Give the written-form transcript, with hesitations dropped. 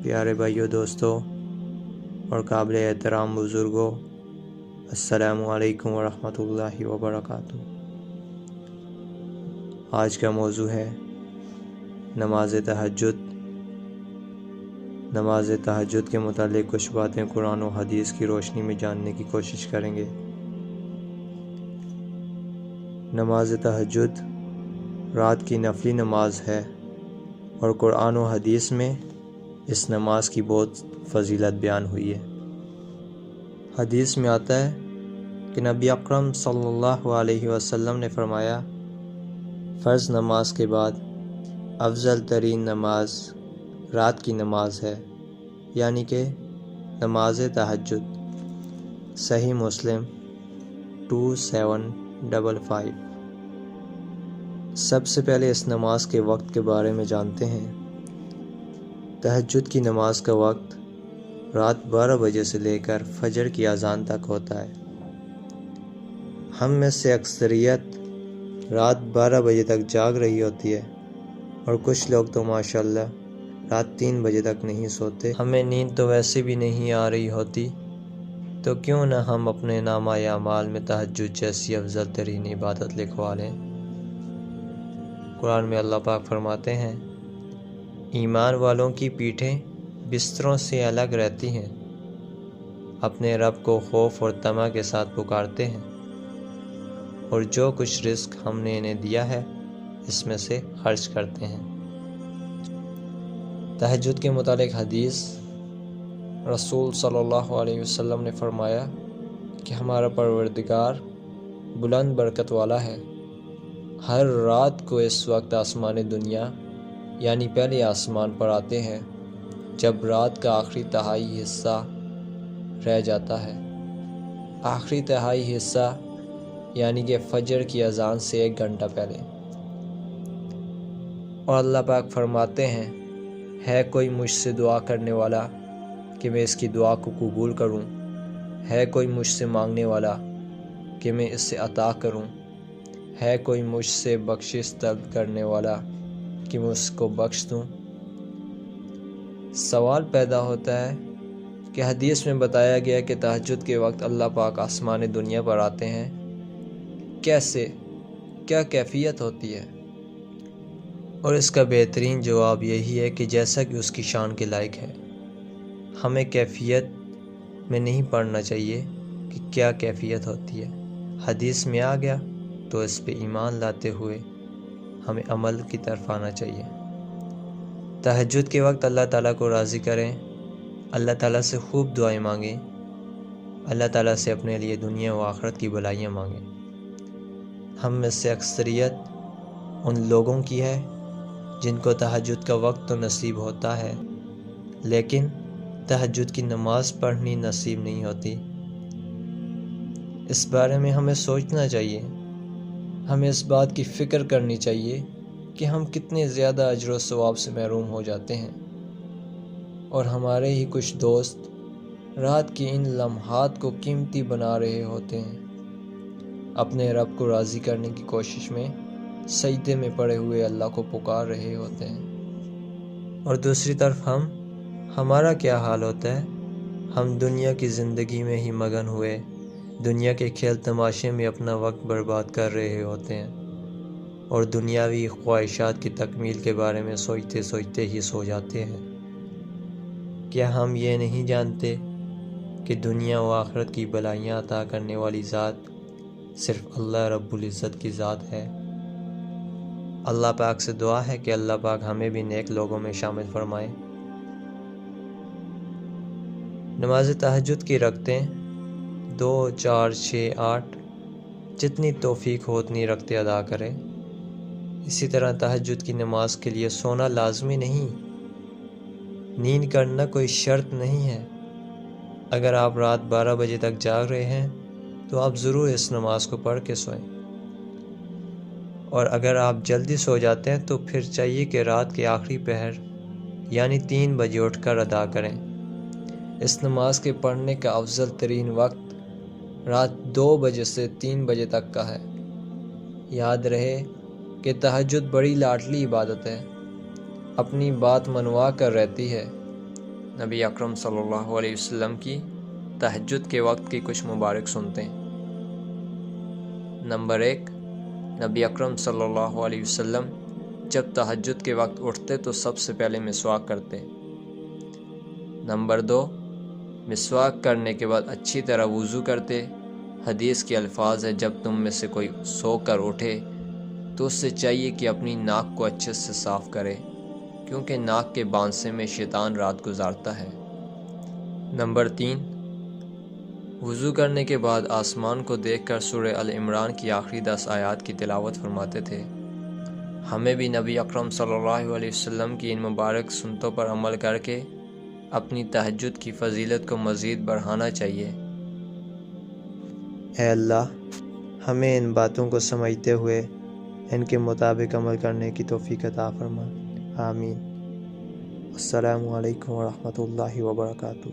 پیارے بھائیوں، دوستوں اور قابل احترام بزرگوں، السلام علیکم ورحمۃ اللہ وبرکاتہ۔ آج کا موضوع ہے نماز تہجد۔ نماز تہجد کے متعلق کچھ باتیں قرآن و حدیث کی روشنی میں جاننے کی کوشش کریں گے۔ نماز تہجد رات کی نفلی نماز ہے اور قرآن و حدیث میں اس نماز کی بہت فضیلت بیان ہوئی ہے۔ حدیث میں آتا ہے کہ نبی اکرم صلی اللہ علیہ وسلم نے فرمایا، فرض نماز کے بعد افضل ترین نماز رات کی نماز ہے، یعنی کہ نماز تہجد۔ صحیح مسلم 2755۔ سب سے پہلے اس نماز کے وقت کے بارے میں جانتے ہیں۔ تہجد کی نماز کا وقت رات 12 بجے سے لے کر فجر کی اذان تک ہوتا ہے۔ ہم میں سے اکثریت رات 12 بجے تک جاگ رہی ہوتی ہے اور کچھ لوگ تو ماشاءاللہ رات 3 بجے تک نہیں سوتے۔ ہمیں نیند تو ویسے بھی نہیں آ رہی ہوتی، تو کیوں نہ ہم اپنے نامہ اعمال میں تہجد جیسی افضل ترین عبادت لکھوا لیں۔ قرآن میں اللہ پاک فرماتے ہیں، ایمان والوں کی پیٹھیں بستروں سے الگ رہتی ہیں، اپنے رب کو خوف اور طمع کے ساتھ پکارتے ہیں، اور جو کچھ رزق ہم نے انہیں دیا ہے اس میں سے خرچ کرتے ہیں۔ تہجد کے متعلق حدیث، رسول صلی اللہ علیہ وسلم نے فرمایا کہ ہمارا پروردگار بلند برکت والا ہے، ہر رات کو اس وقت آسمان دنیا یعنی پہلے آسمان پر آتے ہیں جب رات کا آخری تہائی حصہ رہ جاتا ہے۔ آخری تہائی حصہ یعنی کہ فجر کی اذان سے 1 گھنٹہ پہلے، اور اللہ پاک فرماتے ہیں، ہے کوئی مجھ سے دعا کرنے والا کہ میں اس کی دعا کو قبول کروں، ہے کوئی مجھ سے مانگنے والا کہ میں اس سے عطا کروں، ہے کوئی مجھ سے بخشش طلب کرنے والا کہ میں اس کو بخش دوں۔ سوال پیدا ہوتا ہے کہ حدیث میں بتایا گیا کہ تہجد کے وقت اللہ پاک آسمان دنیا پر آتے ہیں، کیسے؟ کیا کیفیت ہوتی ہے؟ اور اس کا بہترین جواب یہی ہے کہ جیسا کہ اس کی شان کے لائق ہے۔ ہمیں کیفیت میں نہیں پڑھنا چاہیے کہ کیا کیفیت ہوتی ہے، حدیث میں آ گیا تو اس پہ ایمان لاتے ہوئے ہمیں عمل کی طرف آنا چاہیے۔ تہجد کے وقت اللہ تعالیٰ کو راضی کریں، اللہ تعالیٰ سے خوب دعائیں مانگیں، اللہ تعالیٰ سے اپنے لیے دنیا و آخرت کی بھلائیاں مانگیں۔ ہم میں سے اکثریت ان لوگوں کی ہے جن کو تہجد کا وقت تو نصیب ہوتا ہے لیکن تہجد کی نماز پڑھنی نصیب نہیں ہوتی۔ اس بارے میں ہمیں سوچنا چاہیے، ہمیں اس بات کی فکر کرنی چاہیے کہ ہم کتنے زیادہ اجر و ثواب سے محروم ہو جاتے ہیں، اور ہمارے ہی کچھ دوست رات کی ان لمحات کو قیمتی بنا رہے ہوتے ہیں، اپنے رب کو راضی کرنے کی کوشش میں سجدے میں پڑے ہوئے اللہ کو پکار رہے ہوتے ہیں، اور دوسری طرف ہمارا کیا حال ہوتا ہے؟ ہم دنیا کی زندگی میں ہی مگن ہوئے دنیا کے کھیل تماشے میں اپنا وقت برباد کر رہے ہوتے ہیں، اور دنیاوی خواہشات کی تکمیل کے بارے میں سوچتے سوچتے ہی سو جاتے ہیں۔ کیا ہم یہ نہیں جانتے کہ دنیا و آخرت کی بھلائیاں عطا کرنے والی ذات صرف اللہ رب العزت کی ذات ہے؟ اللہ پاک سے دعا ہے کہ اللہ پاک ہمیں بھی نیک لوگوں میں شامل فرمائے۔ نماز تہجد کی رکعتیں 2، 4، 6، 8 جتنی توفیق ہو اتنی رکعتیں ادا کریں۔ اسی طرح تہجد کی نماز کے لیے سونا لازمی نہیں، نیند کرنا کوئی شرط نہیں ہے۔ اگر آپ رات 12 بجے تک جاگ رہے ہیں تو آپ ضرور اس نماز کو پڑھ کے سوئیں، اور اگر آپ جلدی سو جاتے ہیں تو پھر چاہیے کہ رات کے آخری پہر یعنی 3 بجے اٹھ کر ادا کریں۔ اس نماز کے پڑھنے کا افضل ترین وقت رات 2 بجے سے 3 بجے تک کا ہے۔ یاد رہے کہ تہجد بڑی لاڈلی عبادت ہے، اپنی بات منوا کر رہتی ہے۔ نبی اکرم صلی اللہ علیہ وسلم کی تہجد کے وقت کی کچھ مبارک سنتے ہیں۔ نمبر 1، نبی اکرم صلی اللہ علیہ وسلم جب تہجد کے وقت اٹھتے تو سب سے پہلے مسواک کرتے۔ نمبر 2، مسواک کرنے کے بعد اچھی طرح وضو کرتے۔ حدیث کے الفاظ ہے، جب تم میں سے کوئی سو کر اٹھے تو اس سے چاہیے کہ اپنی ناک کو اچھے سے صاف کرے، کیونکہ ناک کے بانسے میں شیطان رات گزارتا ہے۔ نمبر 3، وضو کرنے کے بعد آسمان کو دیکھ کر سورہ ال عمران کی آخری 10 آیات کی تلاوت فرماتے تھے۔ ہمیں بھی نبی اکرم صلی اللہ علیہ وسلم کی ان مبارک سنتوں پر عمل کر کے اپنی تہجد کی فضیلت کو مزید بڑھانا چاہیے۔ اے اللہ، ہمیں ان باتوں کو سمجھتے ہوئے ان کے مطابق عمل کرنے کی توفیق عطا فرما، آمین۔ السلام علیکم ورحمۃ اللہ وبرکاتہ۔